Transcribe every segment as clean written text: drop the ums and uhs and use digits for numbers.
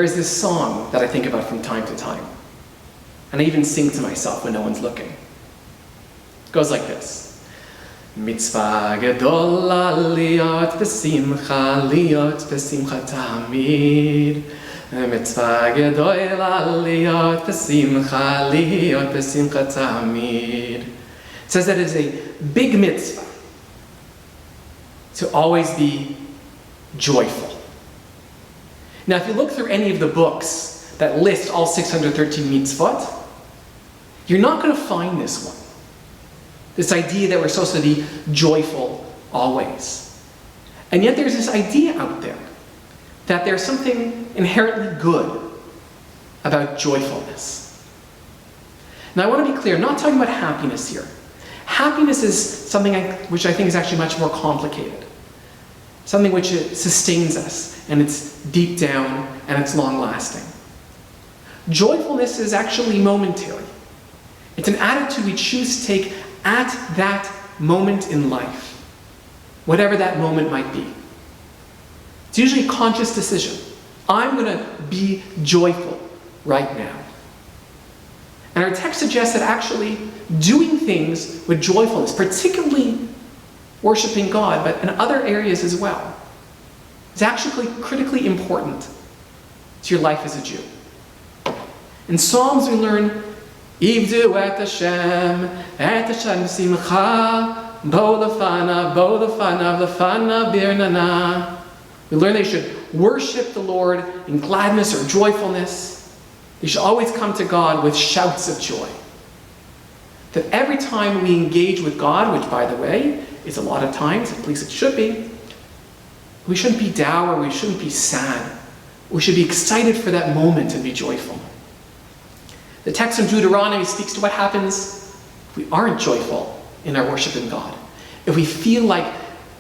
is this song that I think about from time to time. And I even sing to myself when no one's looking. It goes like this. Mitzvah gedola liot בשמחה, liot בשמחה tamid. Mitzvah gedola liot בשמחה, liot בשמחה tamid. It says that it is a big mitzvah to always be joyful. Now, if you look through any of the books that list all 613 mitzvot, you're not going to find this one. This idea that we're supposed to be joyful always. And yet there's this idea out there that there's something inherently good about joyfulness. Now, I want to be clear, I'm not talking about happiness here. Happiness is something which I think is actually much more complicated. Something which sustains us, and it's deep down, and it's long-lasting. Joyfulness is actually momentary. It's an attitude we choose to take at that moment in life, whatever that moment might be. It's usually a conscious decision. I'm going to be joyful right now. And our text suggests that actually doing things with joyfulness, particularly worshiping God, but in other areas as well, is actually critically important to your life as a Jew. In Psalms we learn, עבדו את השם בשמחה, בואו לפניו, לפניו ברננה. We learn they should worship the Lord in gladness or joyfulness. They should always come to God with shouts of joy. That every time we engage with God, which by the way, is a lot of times, at least it should be, we shouldn't be dour, we shouldn't be sad. We should be excited for that moment and be joyful. The text from Deuteronomy speaks to what happens if we aren't joyful in our worship in God. If we feel like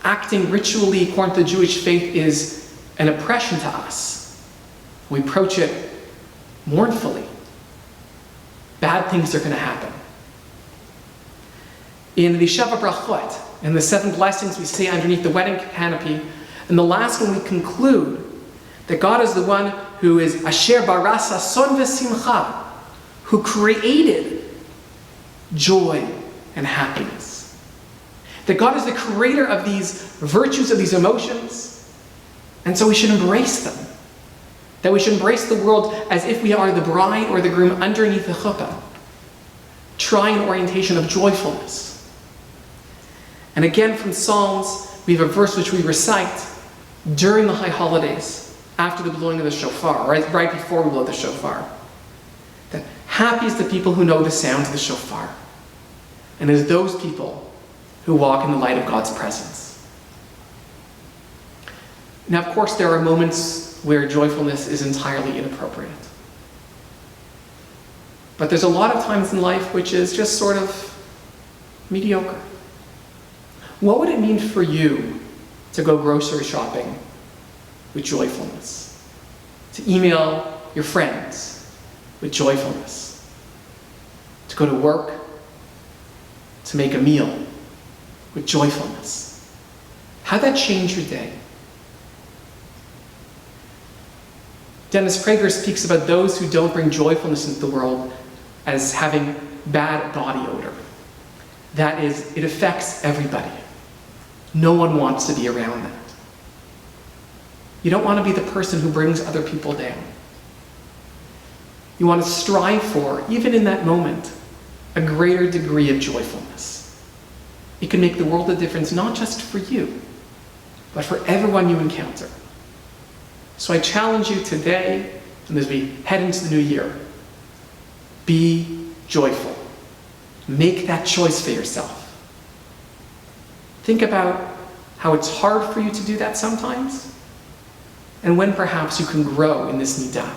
acting ritually according to the Jewish faith is an oppression to us, we approach it mournfully, bad things are going to happen. In the Sheva Brachot, in the 7 blessings we say underneath the wedding canopy, and the last one we conclude that God is the one who is Asher barasa son v'simcha, who created joy and happiness. That God is the creator of these virtues, of these emotions, and so we should embrace them. That we should embrace the world as if we are the bride or the groom underneath the chuppah, trying an orientation of joyfulness. And again from Psalms, we have a verse which we recite during the high holidays, after the blowing of the shofar, right before we blow the shofar. That happy is the people who know the sound of the shofar, and is those people who walk in the light of God's presence. Now, of course, there are moments where joyfulness is entirely inappropriate. But there's a lot of times in life which is just sort of mediocre. What would it mean for you to go grocery shopping with joyfulness? To email your friends with joyfulness? To go to work? To make a meal with joyfulness? How'd that change your day? Dennis Prager speaks about those who don't bring joyfulness into the world as having bad body odor. That is, it affects everybody. No one wants to be around that. You don't want to be the person who brings other people down. You want to strive for, even in that moment, a greater degree of joyfulness. It can make the world a difference, not just for you, but for everyone you encounter. So I challenge you today, and as we head into the new year, be joyful. Make that choice for yourself. Think about how it's hard for you to do that sometimes, and when perhaps you can grow in this nidah.